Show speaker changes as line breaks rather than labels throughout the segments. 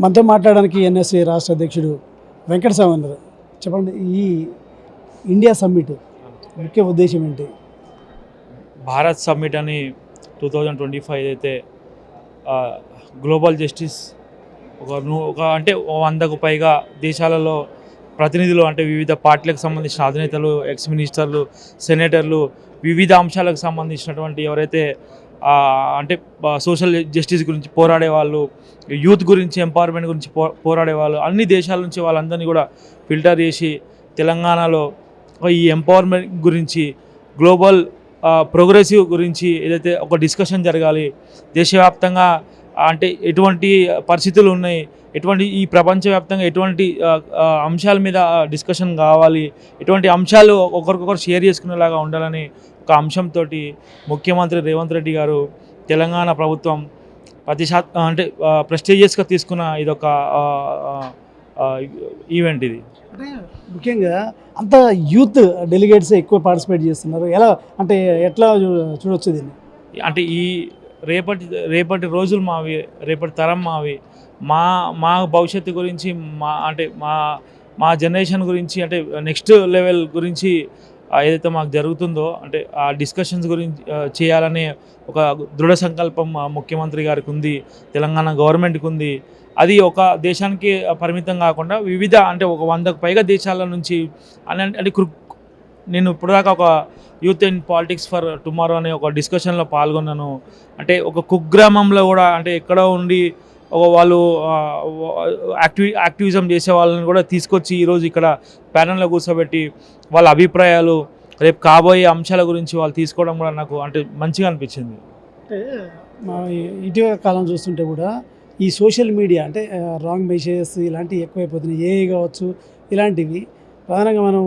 మనతో మాట్లాడడానికి ఎన్ఎస్ఏ రాష్ట్ర అధ్యక్షుడు వెంకట స్వామి ఉన్నారు. చెప్పండి, ఈ ఇండియా సమ్మిట్ ముఖ్య ఉద్దేశం ఏంటి?
భారత్ సమ్మిట్ అని 2025 ఏదైతే గ్లోబల్ జస్టిస్ ఒక అంటే 100కు పైగా దేశాలలో ప్రతినిధులు, అంటే వివిధ పార్టీలకు సంబంధించిన అధినేతలు, ఎక్స్ మినిస్టర్లు, సెనేటర్లు, వివిధ అంశాలకు సంబంధించినటువంటి ఎవరైతే అంటే సోషల్ జస్టిస్ గురించి పోరాడే వాళ్ళు, యూత్ గురించి, ఎంపవర్మెంట్ గురించి పోరాడే వాళ్ళు, అన్ని దేశాల నుంచి వాళ్ళందరినీ కూడా ఫిల్టర్ చేసి తెలంగాణలో ఈ ఎంపవర్మెంట్ గురించి, గ్లోబల్ ప్రోగ్రెసివ్ గురించి ఏదైతే ఒక డిస్కషన్ జరగాలి. దేశవ్యాప్తంగా అంటే ఎటువంటి పరిస్థితులు ఉన్నాయి, ఎటువంటి ఈ ప్రపంచవ్యాప్తంగా ఎటువంటి అంశాల మీద డిస్కషన్ కావాలి, ఎటువంటి అంశాలు ఒకరికొకరు షేర్ చేసుకునేలాగా ఉండాలని ఒక అంశంతో ముఖ్యమంత్రి రేవంత్ రెడ్డి గారు, తెలంగాణ ప్రభుత్వం అంటే ప్రెస్టీజియస్గా తీసుకున్న ఇదొక ఈవెంట్. ఇది
అంటే ముఖ్యంగా అంత యూత్ డెలిగేట్స్ ఎక్కువ పార్టిసిపేట్ చేస్తున్నారు. ఎలా అంటే ఎట్లా చూడొచ్చు దీన్ని?
అంటే ఈ రేపటి రోజులు మావి, రేపటి తరం మావి, మా భవిష్యత్తు గురించి, మా జనరేషన్ గురించి, అంటే నెక్స్ట్ లెవెల్ గురించి ఏదైతే మాకు జరుగుతుందో అంటే ఆ డిస్కషన్స్ గురించి చేయాలనే ఒక దృఢ సంకల్పం ముఖ్యమంత్రి గారికి ఉంది, తెలంగాణ గవర్నమెంట్కి ఉంది. అది ఒక దేశానికి పరిమితం కాకుండా వివిధ అంటే ఒక 100కు పైగా దేశాల నుంచి అంటే నేను ఇప్పటిదాకా ఒక youth and politics for tomorrow అనే ఒక డిస్కషన్లో పాల్గొన్నాను. అంటే ఒక కుగ్రామంలో కూడా అంటే ఎక్కడో ఉండి వాళ్ళు యాక్టివిజం చేసే వాళ్ళని కూడా తీసుకొచ్చి ఈరోజు ఇక్కడ ప్యానెల్లో కూర్చోబెట్టి వాళ్ళ అభిప్రాయాలు, రేపు కాబోయే అంశాల గురించి వాళ్ళు తీసుకోవడం కూడా నాకు అంటే మంచిగా అనిపించింది.
అంటే మా ఇటీవల కాలం చూస్తుంటే కూడా ఈ సోషల్ మీడియా అంటే రాంగ్ మెసేజెస్ ఇలాంటివి ఎక్కువైపోతున్నాయి. ఏఐ కావచ్చు, ఇలాంటివి ప్రధానంగా మనం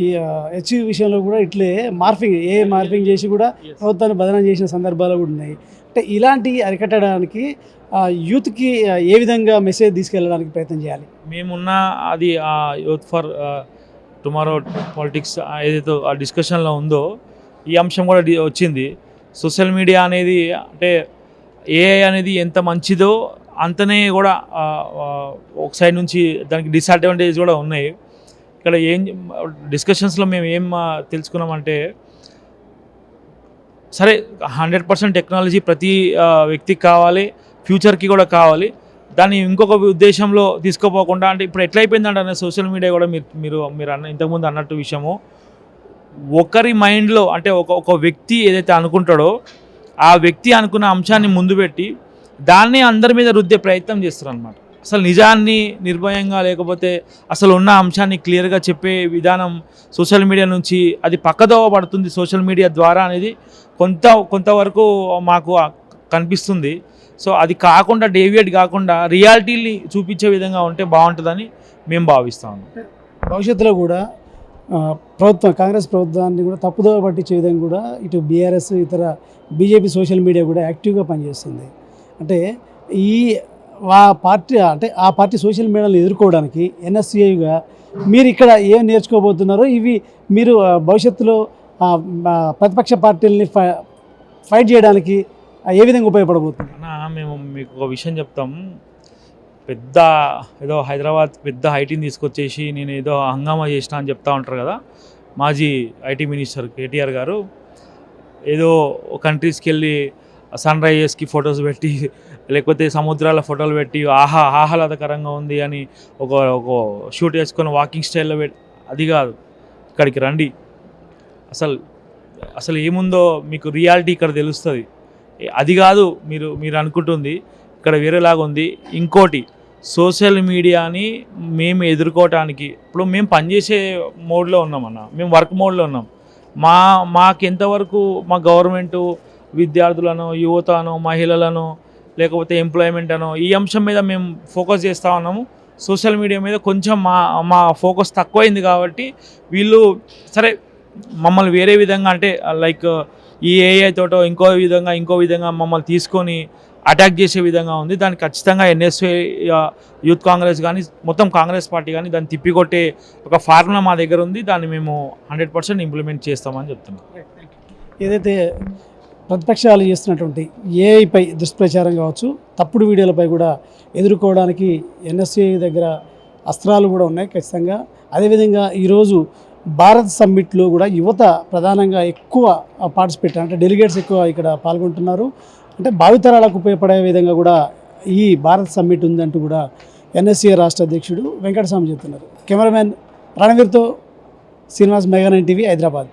ఈ హెచ్యూ విషయంలో కూడా ఇట్లే మార్ఫింగ్ చేసి కూడా ప్రభుత్వాన్ని బదనం చేసిన సందర్భాలు కూడా ఉన్నాయి. అంటే ఇలాంటివి అరికట్టడానికి యూత్కి ఏ విధంగా మెసేజ్ తీసుకెళ్ళడానికి ప్రయత్నం చేయాలి?
మేమున్న అది యూత్ ఫర్ టుమారో పాలిటిక్స్ ఏదైతే ఆ డిస్కషన్లో ఉందో ఈ అంశం కూడా వచ్చింది. సోషల్ మీడియా అనేది అంటే ఏఐ అనేది ఎంత మంచిదో అంతనే కూడా ఒక సైడ్ నుంచి దానికి డిసడ్వాంటేజ్ కూడా ఉన్నాయి. ఇక్కడ డిస్కషన్స్లో మేము ఏం తెలుసుకున్నామంటే, సరే 100% టెక్నాలజీ ప్రతి వ్యక్తికి కావాలి, ఫ్యూచర్కి కూడా కావాలి. దాన్ని ఇంకొక ఉద్దేశంలో తీసుకోపోకుండా, అంటే ఇప్పుడు ఎట్లయిపోయిందంటే సోషల్ మీడియా కూడా మీరు ఇంతకుముందు అన్నట్టు విషయము, ఒకరి మైండ్లో అంటే ఒక వ్యక్తి ఏదైతే అనుకుంటాడో ఆ వ్యక్తి అనుకున్న అంశాన్ని ముందు పెట్టి దాన్ని అందరి మీద రుద్దే ప్రయత్నం చేస్తారు అన్నమాట. అసలు నిజాన్ని నిర్భయంగా, లేకపోతే అసలు ఉన్న అంశాన్ని క్లియర్గా చెప్పే విధానం సోషల్ మీడియా నుంచి అది పక్కదోవ పడుతుంది సోషల్ మీడియా ద్వారా అనేది కొంతవరకు మాకు కనిపిస్తుంది. సో అది కాకుండా, డేవియేట్ కాకుండా రియాలిటీని చూపించే విధంగా ఉంటే బాగుంటుందని మేము భావిస్తాము.
భవిష్యత్తులో కూడా కాంగ్రెస్ ప్రభుత్వాన్ని కూడా తప్పుదోవ పట్టించే విధంగా కూడా ఇటు బీఆర్ఎస్, ఇతర బీజేపీ సోషల్ మీడియా కూడా యాక్టివ్గా పనిచేస్తుంది. అంటే ఆ పార్టీ సోషల్ మీడియాను ఎదుర్కోవడానికి ఎన్ఎస్సీఐగా మీరు ఇక్కడ ఏం నేర్చుకోబోతున్నారో, ఇవి మీరు భవిష్యత్తులో ప్రతిపక్ష పార్టీలని ఫైట్ చేయడానికి ఏ విధంగా ఉపయోగపడబోతుంది?
మేము మీకు ఒక విషయం చెప్తాం. ఏదో హైదరాబాద్ పెద్ద ఐటీని తీసుకొచ్చేసి నేను ఏదో హంగామా చేసిన అని చెప్తా ఉంటారు కదా మాజీ ఐటీ మినిస్టర్ కేటీఆర్ గారు. ఏదో కంట్రీస్కి వెళ్ళి సన్ రైజెస్కి ఫొటోస్ పెట్టి, లేకపోతే సముద్రాల ఫోటోలు పెట్టి ఆహ్లాదకరంగా ఉంది అని ఒక షూట్ వేసుకొని వాకింగ్ స్టైల్లో పెట్టి, అది కాదు. ఇక్కడికి రండి, అసలు ఏముందో మీకు రియాలిటీ ఇక్కడ తెలుస్తుంది. అది కాదు మీరు అనుకుంటుంది, ఇక్కడ వేరేలాగా ఉంది. ఇంకోటి, సోషల్ మీడియాని మేము ఎదుర్కోవటానికి ఇప్పుడు మేము పనిచేసే మోడ్లో ఉన్నామన్న, మేము వర్క్ మోడ్లో ఉన్నాం. మాకెంతవరకు మా గవర్నమెంటు విద్యార్థులను, యువతను, మహిళలను, లేకపోతే ఎంప్లాయ్మెంట్ అనో ఈ అంశం మీద మేము ఫోకస్ చేస్తూ ఉన్నాము. సోషల్ మీడియా మీద కొంచెం మా ఫోకస్ తక్కువైంది కాబట్టి వీళ్ళు సరే మమ్మల్ని వేరే విధంగా, అంటే లైక్ ఈ ఏఐ తోటో ఇంకో విధంగా మమ్మల్ని తీసుకొని అటాక్ చేసే విధంగా ఉంది. దానికి ఖచ్చితంగా ఎన్ఎస్ఏ, యూత్ కాంగ్రెస్ కానీ, మొత్తం కాంగ్రెస్ పార్టీ కానీ దాన్ని తిప్పికొట్టే ఒక ఫార్ములా మా దగ్గర ఉంది. దాన్ని మేము 100% ఇంప్లిమెంట్ చేస్తామని చెప్తున్నాం.
ఏదైతే ప్రతిపక్షాలు చేస్తున్నటువంటి ఏఐపై దుష్ప్రచారం కావచ్చు, తప్పుడు వీడియోలపై కూడా ఎదుర్కోవడానికి ఎన్ఎస్ఏ దగ్గర అస్త్రాలు కూడా ఉన్నాయి ఖచ్చితంగా. అదేవిధంగా ఈరోజు భారత్ సమ్మిట్లో కూడా యువత ప్రధానంగా ఎక్కువ పార్టిసిపేట్, అంటే డెలిగేట్స్ ఎక్కువ ఇక్కడ పాల్గొంటున్నారు. అంటే భావితరాలకు ఉపయోగపడే విధంగా కూడా ఈ భారత్ సమ్మిట్ ఉందంటూ కూడా ఎన్ఎస్ఏ రాష్ట్ర అధ్యక్షుడు వెంకటస్వామి చెప్తున్నారు. కెమెరామెన్ రణవీర్తో శ్రీనివాస్, మెగా 9 టీవీ, హైదరాబాద్.